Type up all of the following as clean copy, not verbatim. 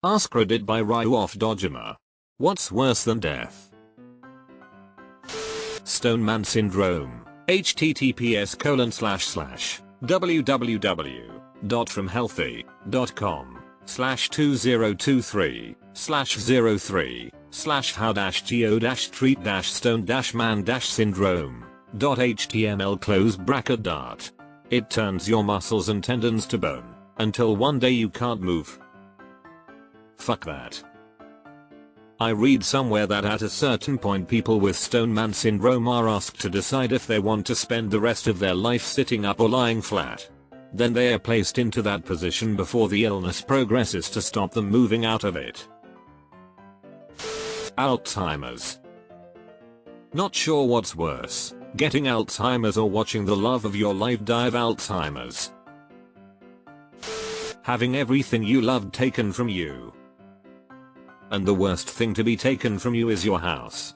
Ask Reddit by Ryu off Dojima. What's worse than death? Stone Man Syndrome. https://www.fromhealthy.com/2023/0-3/how-go-stone-man-syndrome.html close bracket dart. It turns your muscles and tendons to bone, until one day you can't move. Fuck that. I read somewhere that at a certain point people with Stone Man syndrome are asked to decide if they want to spend the rest of their life sitting up or lying flat. Then they are placed into that position before the illness progresses to stop them moving out of it. Alzheimer's. Not sure what's worse, getting Alzheimer's or watching the love of your life die of Alzheimer's. Having everything you loved taken from you. And the worst thing to be taken from you is your house.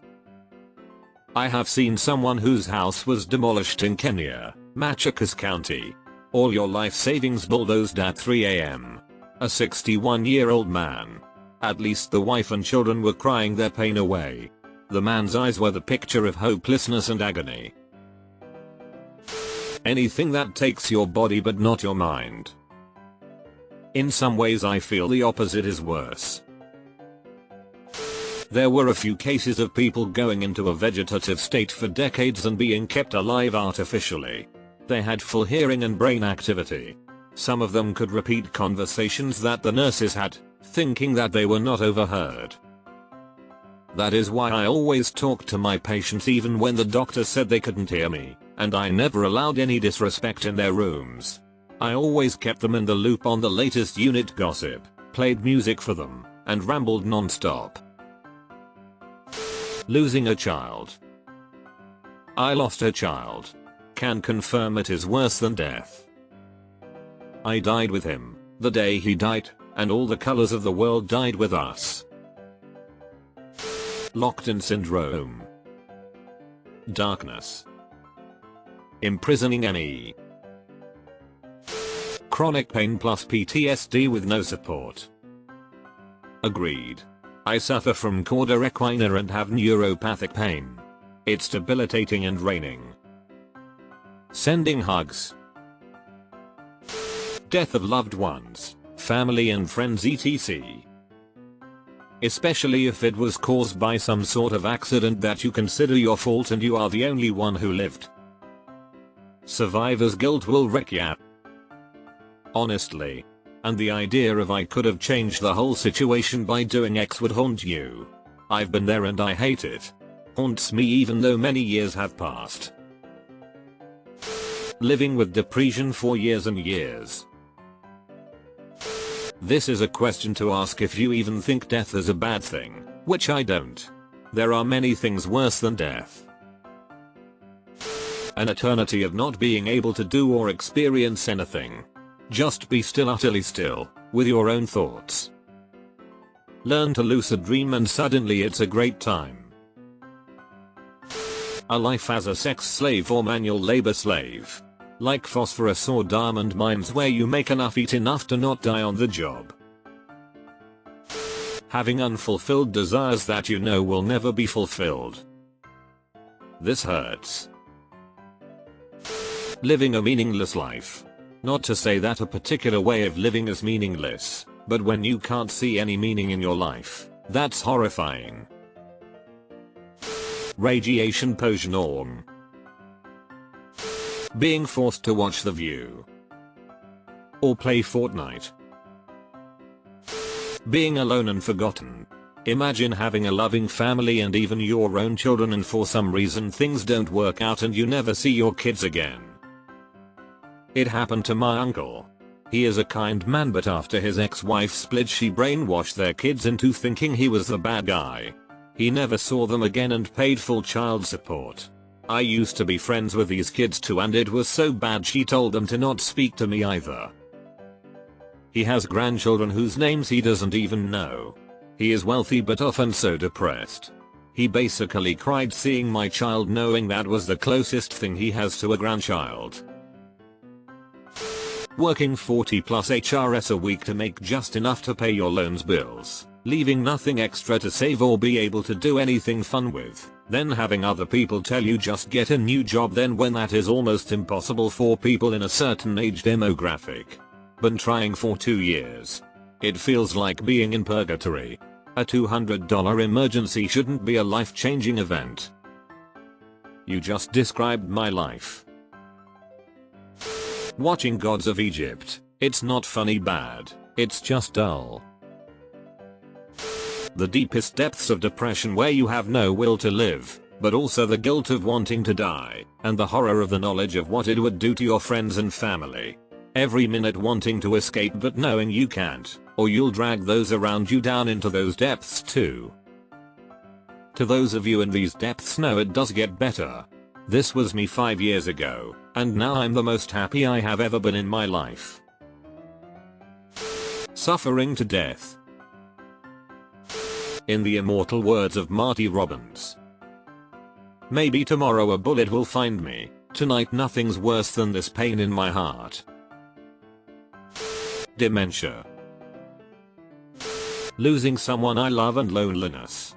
I have seen someone whose house was demolished in Kenya, Machakos County. All your life savings bulldozed at 3 a.m. A 61-year-old man. At least the wife and children were crying their pain away. The man's eyes were the picture of hopelessness and agony. Anything that takes your body but not your mind. In some ways I feel the opposite is worse. There were a few cases of people going into a vegetative state for decades and being kept alive artificially. They had full hearing and brain activity. Some of them could repeat conversations that the nurses had, thinking that they were not overheard. That is why I always talked to my patients even when the doctor said they couldn't hear me, and I never allowed any disrespect in their rooms. I always kept them in the loop on the latest unit gossip, played music for them, and rambled non-stop. Losing a child. I lost a child. Can confirm it is worse than death. I died with him, the day he died, and all the colors of the world died with us. Locked in syndrome. Darkness. Imprisoning me. Chronic pain plus PTSD with no support. Agreed. I suffer from cauda equina and have neuropathic pain. It's debilitating and draining. Sending hugs. Death of loved ones, family and friends etc. Especially if it was caused by some sort of accident that you consider your fault and you are the only one who lived. Survivor's guilt will wreck ya. Honestly. And the idea of I could have changed the whole situation by doing X would haunt you. I've been there and I hate it. Haunts me even though many years have passed. Living with depression for years and years. This is a question to ask if you even think death is a bad thing, which I don't. There are many things worse than death. An eternity of not being able to do or experience anything. Just be still, utterly still, with your own thoughts. Learn to lucid dream and suddenly it's a great time. A life as a sex slave or manual labor slave. Like phosphorus or diamond mines where you make enough, eat enough to not die on the job. Having unfulfilled desires that you know will never be fulfilled. This hurts. Living a meaningless life. Not to say that a particular way of living is meaningless, but when you can't see any meaning in your life, that's horrifying. Radiation post-norm. Being forced to watch The View. Or play Fortnite. Being alone and forgotten. Imagine having a loving family and even your own children and for some reason things don't work out and you never see your kids again. It happened to my uncle. He is a kind man but after his ex-wife split she brainwashed their kids into thinking he was the bad guy. He never saw them again and paid full child support. I used to be friends with these kids too and it was so bad she told them to not speak to me either. He has grandchildren whose names he doesn't even know. He is wealthy but often so depressed. He basically cried seeing my child knowing that was the closest thing he has to a grandchild. Working 40 plus HRS a week to make just enough to pay your loans bills, leaving nothing extra to save or be able to do anything fun with, then having other people tell you just get a new job then when that is almost impossible for people in a certain age demographic. Been trying for 2 years. It feels like being in purgatory. A $200 emergency shouldn't be a life-changing event. You just described my life. Watching Gods of Egypt. It's not funny bad, it's just dull. The deepest depths of depression where you have no will to live, but also the guilt of wanting to die, and the horror of the knowledge of what it would do to your friends and family. Every minute wanting to escape but knowing you can't, or you'll drag those around you down into those depths too. To those of you in these depths, know it does get better. This was me 5 years ago, and now I'm the most happy I have ever been in my life. Suffering to death. In the immortal words of Marty Robbins, maybe tomorrow a bullet will find me, tonight nothing's worse than this pain in my heart. Dementia. Losing someone I love and loneliness.